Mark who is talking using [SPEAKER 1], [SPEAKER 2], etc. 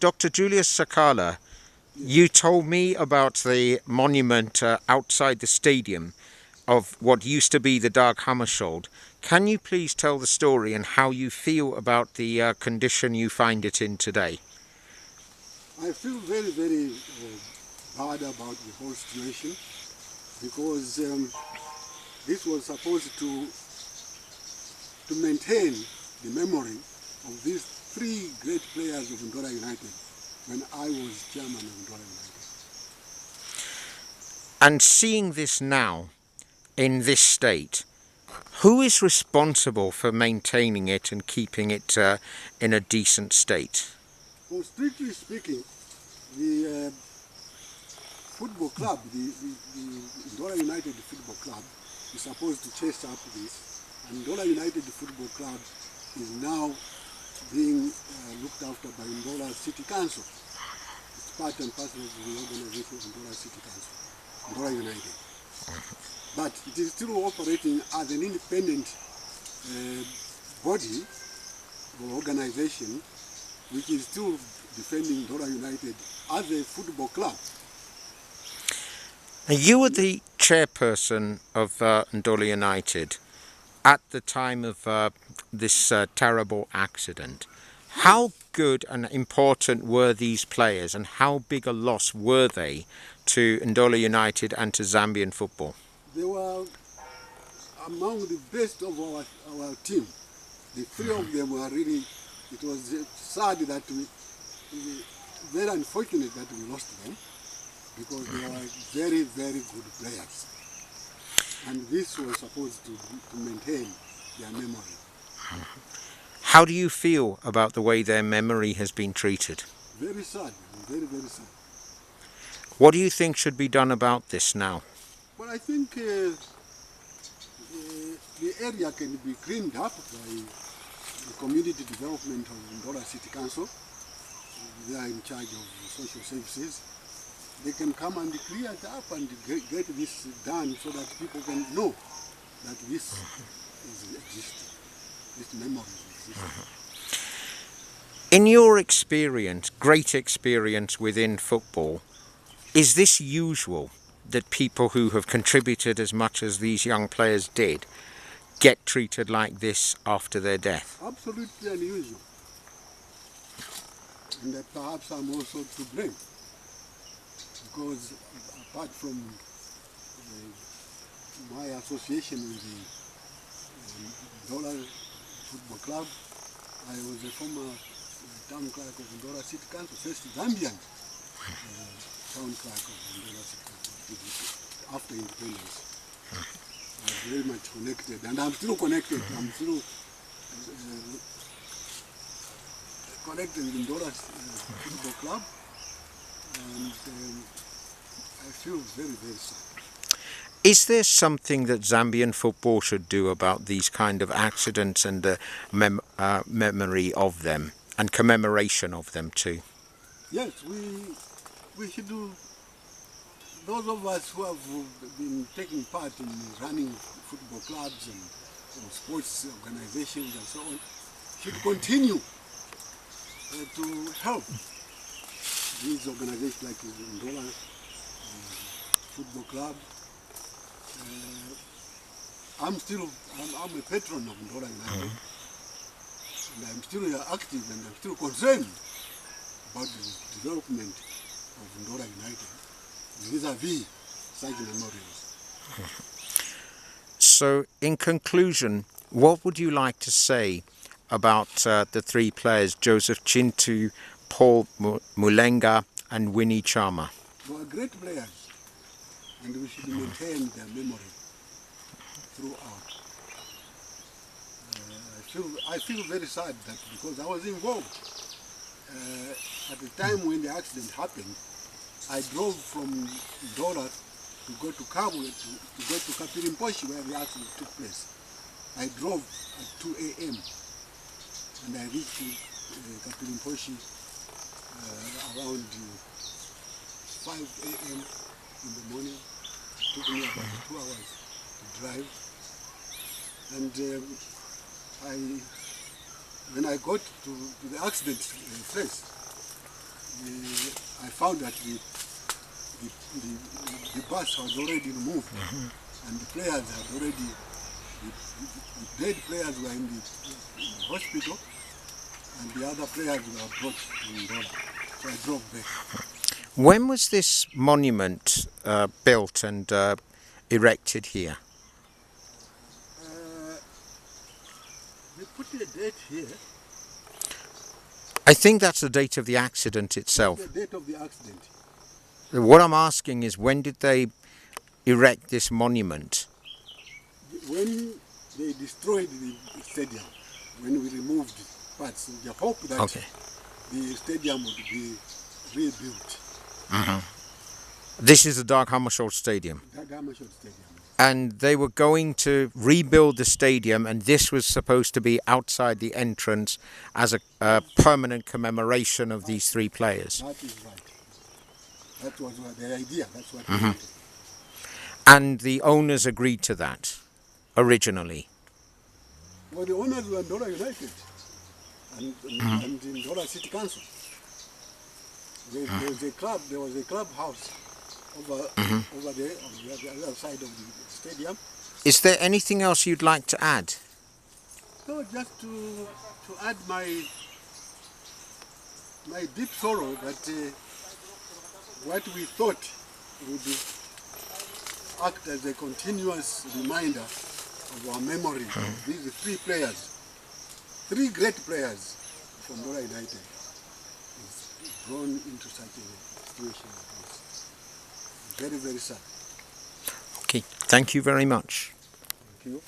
[SPEAKER 1] Dr. Julius Sakala, you told me about the monument outside the stadium of what used to be the Dag Hammarskjöld. Can you please tell the story and how you feel about the condition you find it in today?
[SPEAKER 2] I feel very, very bad about the whole situation because this was supposed to maintain the memory of these three great players of Ndola United when I was chairman of Ndola United.
[SPEAKER 1] And seeing this now in this state, who is responsible for maintaining it and keeping it in a decent state?
[SPEAKER 2] Well, strictly speaking, the football club, the Ndola United Football Club, is supposed to chase up this, and Ndola United Football Club is now being looked after by Ndola City Council. It's part and parcel of the organization of Ndola City Council, Ndola United. But it is still operating as an independent body or organization which is still defending Ndola United as a football club.
[SPEAKER 1] You were the chairperson of Ndola United at the time of this terrible accident. How good and important were these players, and how big a loss were they to Ndola United and to Zambian football?
[SPEAKER 2] They were among the best of our team. The three of them were really, it was sad that very unfortunate that we lost them because they were very, very good players. And this was supposed to maintain their memory.
[SPEAKER 1] How do you feel about the way their memory has been treated?
[SPEAKER 2] Very sad, very, very sad.
[SPEAKER 1] What do you think should be done about this now?
[SPEAKER 2] Well, I think the area can be cleaned up by the community development of Ndola City Council. They are in charge of social services. They can come and clear it up and get this done so that people can know that this is existing, this memory is existing.
[SPEAKER 1] In your experience, great experience within football, is this usual that people who have contributed as much as these young players did get treated like this after their death?
[SPEAKER 2] Absolutely unusual. And perhaps I'm also to blame. Because apart from my association with the Ndola Football Club, I was a former town clerk of Ndola City Council, first Zambian town clerk of Ndola City Council after independence. I was very much connected, and I'm still connected. I'm still connected with Ndola Football Club. And I feel very, very sad.
[SPEAKER 1] Is there something that Zambian football should do about these kind of accidents and the memory of them and commemoration of them too?
[SPEAKER 2] Yes, we should do. Those of us who have been taking part in running football clubs and sports organizations and so on should continue to help these organizations like the Ndola Football Club. I'm a patron of Ndola United, and I'm still active and I'm still concerned about the development of Ndola United vis-a-vis such memorials.
[SPEAKER 1] So, in conclusion, what would you like to say about the three players, Chintu, Paul Mulenga and Winnie Chama?
[SPEAKER 2] They were great players, and we should maintain their memory throughout. I feel very sad that because I was involved at the time when the accident happened. I drove from Ndola to go to Kabwe, to go to Kapwe-Kapiri-Mposhi where the accident took place. I drove at 2 a.m. and I reached Kapwe-Kapiri-Mposhi around 5 a.m. in the morning. It took me about 2 hours to drive. And when I got to the accident place, found that the bus was already removed, and the players had already, the dead players were in the hospital, and the other players were brought to Ndola. So I drove back.
[SPEAKER 1] When was this monument built and erected here?
[SPEAKER 2] They put a date here.
[SPEAKER 1] I think that's the date of the accident itself.
[SPEAKER 2] The date of the accident.
[SPEAKER 1] What I'm asking is, when did they erect this monument?
[SPEAKER 2] When they destroyed the stadium, when we removed parts, in the hope that the stadium would be rebuilt.
[SPEAKER 1] This is the Dag Hammarskjöld Stadium.
[SPEAKER 2] Dag Hammarskjöld Stadium.
[SPEAKER 1] And they were going to rebuild the stadium, and this was supposed to be outside the entrance as a permanent commemoration of these three players.
[SPEAKER 2] That is right. That was the idea. That's what we wanted.
[SPEAKER 1] And the owners agreed to that originally.
[SPEAKER 2] Well, the owners were Ndola United and Ndola City Council. There was a clubhouse over there on the other side of the stadium.
[SPEAKER 1] Is there anything else you'd like to add?
[SPEAKER 2] No, just to add my deep sorrow that what we thought would act as a continuous reminder of our memory of these three players, three great players from Ndola United, is drawn into such a situation like this. Very, very sad.
[SPEAKER 1] Okay, thank you very much.
[SPEAKER 2] Thank you.